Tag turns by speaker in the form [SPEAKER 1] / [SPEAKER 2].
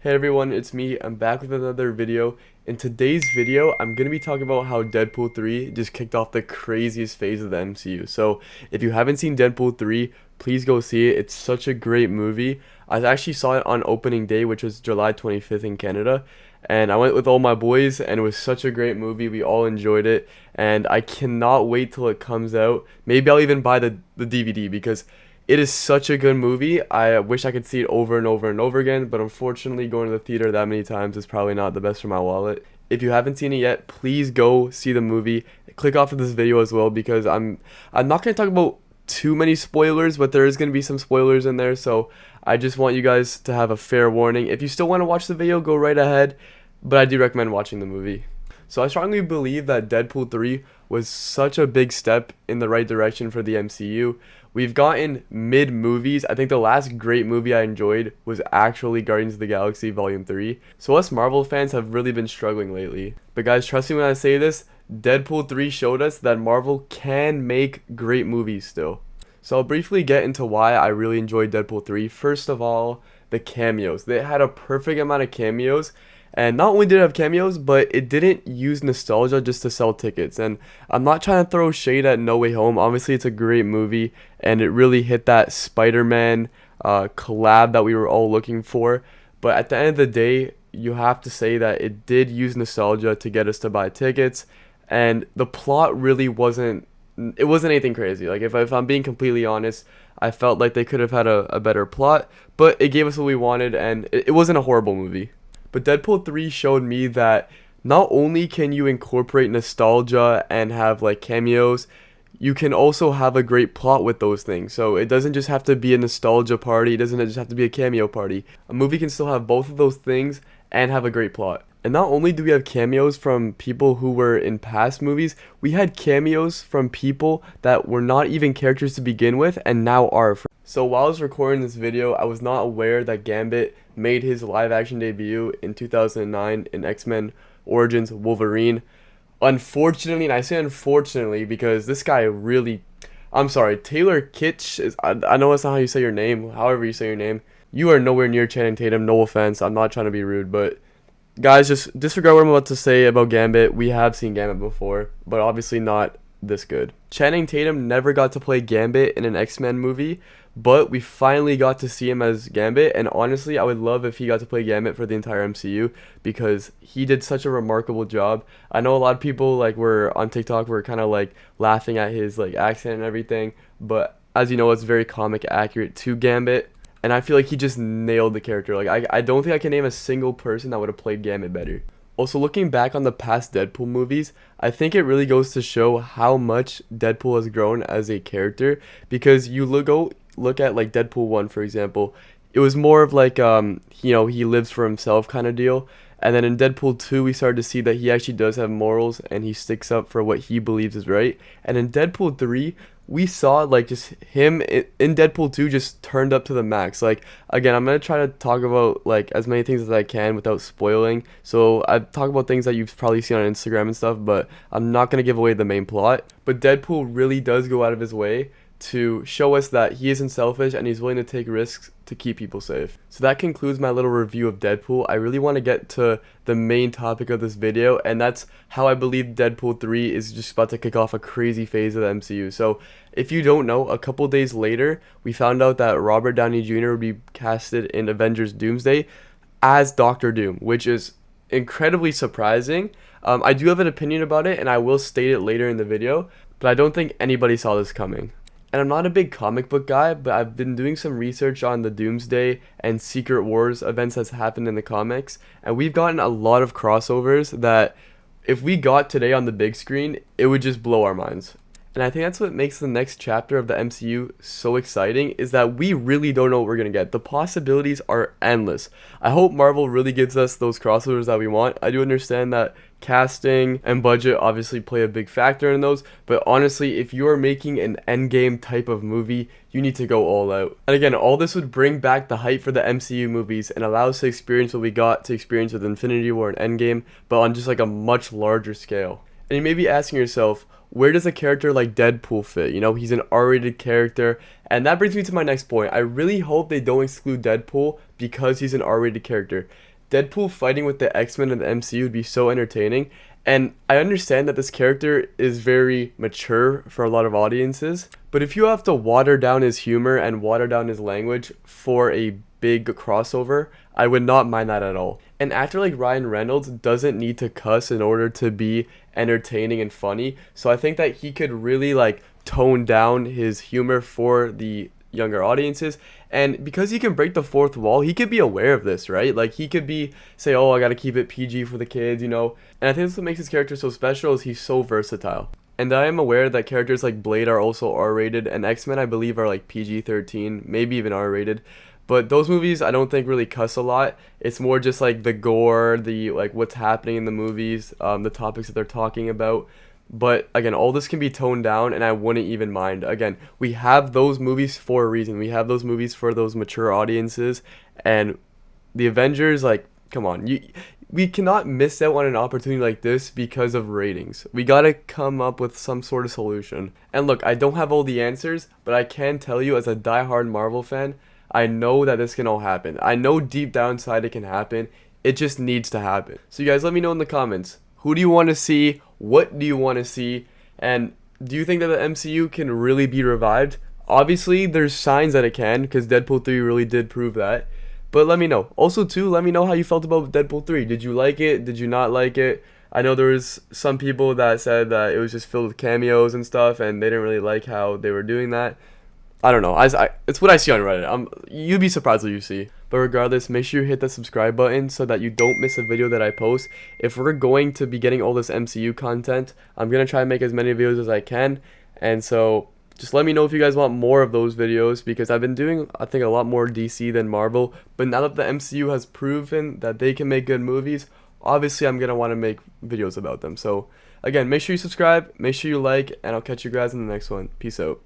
[SPEAKER 1] Hey everyone, it's me. I'm back with another video. In today's video, I'm going to be talking about how Deadpool 3 just kicked off the craziest phase of the MCU. So, if you haven't seen Deadpool 3, please go see it. It's such a great movie. I actually saw it on opening day, which was July 25th in Canada. And I went with all my boys, and it was such a great movie. We all enjoyed it, and I cannot wait till it comes out. Maybe I'll even buy the DVD because it is such a good movie. I wish I could see it over and over and over again, but unfortunately going to the theater that many times is probably not the best for my wallet. If you haven't seen it yet, please go see the movie. Click off of this video as well because I'm not going to talk about too many spoilers, but there is going to be some spoilers in there, so I just want you guys to have a fair warning. If you still want to watch the video, go right ahead, but I do recommend watching the movie. So I strongly believe that Deadpool 3 was such a big step in the right direction for the MCU. We've gotten mid-movies. I think the last great movie I enjoyed was actually Guardians of the Galaxy Volume 3. So us Marvel fans have really been struggling lately. But guys, trust me when I say this, Deadpool 3 showed us that Marvel can make great movies still. So I'll briefly get into why I really enjoyed Deadpool 3. First of all, the cameos. They had a perfect amount of cameos. And not only did it have cameos, but it didn't use nostalgia just to sell tickets. And I'm not trying to throw shade at No Way Home. Obviously, it's a great movie, and it really hit that Spider-Man collab that we were all looking for. But at the end of the day, you have to say that it did use nostalgia to get us to buy tickets. And the plot really wasn't anything crazy. Like, if I'm being completely honest, I felt like they could have had a better plot. But it gave us what we wanted, and it wasn't a horrible movie. But Deadpool 3 showed me that not only can you incorporate nostalgia and have like cameos, you can also have a great plot with those things. So it doesn't just have to be a nostalgia party, it doesn't just have to be a cameo party. A movie can still have both of those things and have a great plot. And not only do we have cameos from people who were in past movies, we had cameos from people that were not even characters to begin with and now are. So while I was recording this video, I was not aware that Gambit made his live action debut in 2009 in X-Men Origins Wolverine. Unfortunately, and I say unfortunately because this guy really, I'm sorry, Taylor Kitsch is, I know that's not how you say your name, however you say your name. You are nowhere near Channing Tatum, no offense, I'm not trying to be rude, but guys, just disregard what I'm about to say about Gambit. We have seen Gambit before, but obviously not this good. Channing Tatum never got to play Gambit in an X-Men movie, but we finally got to see him as Gambit, and honestly, I would love if he got to play Gambit for the entire MCU because he did such a remarkable job. I know a lot of people like were on TikTok were kind of like laughing at his like accent and everything, but as you know, it's very comic accurate to Gambit, and I feel like he just nailed the character. Like I don't think I can name a single person that would have played Gambit better. Also, looking back on the past Deadpool movies, I think it really goes to show how much Deadpool has grown as a character because you look at like Deadpool 1, for example. It was more of like he lives for himself kind of deal. And then in Deadpool 2, we started to see that he actually does have morals and he sticks up for what he believes is right. And in Deadpool 3, we saw like just him in Deadpool 2 just turned up to the max. Like, again, I'm going to try to talk about like as many things as I can without spoiling. So I talk about things that you've probably seen on Instagram and stuff, but I'm not going to give away the main plot. But Deadpool really does go out of his way to show us that he isn't selfish and he's willing to take risks to keep people safe. So that concludes my little review of Deadpool. I really want to get to the main topic of this video, and that's how I believe Deadpool 3 is just about to kick off a crazy phase of the MCU. So if you don't know, a couple days later, we found out that Robert Downey Jr. would be casted in Avengers Doomsday as Doctor Doom, which is incredibly surprising. I do have an opinion about it, and I will state it later in the video, but I don't think anybody saw this coming. And I'm not a big comic book guy, but I've been doing some research on the Doomsday and Secret Wars events that's happened in the comics, and we've gotten a lot of crossovers that if we got today on the big screen, it would just blow our minds. And I think that's what makes the next chapter of the MCU so exciting, is that we really don't know what we're going to get. The possibilities are endless. I hope Marvel really gives us those crossovers that we want. I do understand that casting and budget obviously play a big factor in those, but honestly, if you are making an endgame type of movie, you need to go all out. And again, all this would bring back the hype for the MCU movies and allow us to experience what we got to experience with Infinity War and Endgame, but on just like a much larger scale. And you may be asking yourself, where does a character like Deadpool fit? You know, he's an R-rated character, and that brings me to my next point. I really hope they don't exclude Deadpool because he's an R-rated character. Deadpool fighting with the X-Men in the MCU would be so entertaining. And I understand that this character is very mature for a lot of audiences, but if you have to water down his humor and water down his language for a big crossover, I would not mind that at all. An actor like Ryan Reynolds doesn't need to cuss in order to be entertaining and funny, so I think that he could really like tone down his humor for the younger audiences. And because he can break the fourth wall, he could be aware of this, right? Like he could be say, oh, I gotta keep it PG for the kids, you know. And I think that's what makes his character so special, is he's so versatile. And I am aware that characters like Blade are also R-rated, and X-Men I believe are like PG-13, maybe even R-rated. But those movies I don't think really cuss a lot. It's more just like the gore, the like what's happening in the movies, the topics that they're talking about. But again, all this can be toned down, and I wouldn't even mind. Again, we have those movies for a reason. We have those movies for those mature audiences, and the Avengers, like, come on, we cannot miss out on an opportunity like this because of ratings. We gotta come up with some sort of solution. And look, I don't have all the answers, but I can tell you as a diehard Marvel fan, I know that this can all happen. I know deep down inside it can happen. It just needs to happen. So you guys let me know in the comments. Who do you want to see? What do you want to see? And do you think that the MCU can really be revived? Obviously, there's signs that it can, because Deadpool 3 really did prove that. But let me know. Also, too, let me know how you felt about Deadpool 3. Did you like it? Did you not like it? I know there was some people that said that it was just filled with cameos and stuff, and they didn't really like how they were doing that. I don't know. It's what I see on Reddit. You'd be surprised what you see. But regardless, make sure you hit the subscribe button so that you don't miss a video that I post. If we're going to be getting all this MCU content, I'm going to try and make as many videos as I can. And so just let me know if you guys want more of those videos, because I've been doing, I think, a lot more DC than Marvel. But now that the MCU has proven that they can make good movies, obviously I'm going to want to make videos about them. So again, make sure you subscribe, make sure you like, and I'll catch you guys in the next one. Peace out.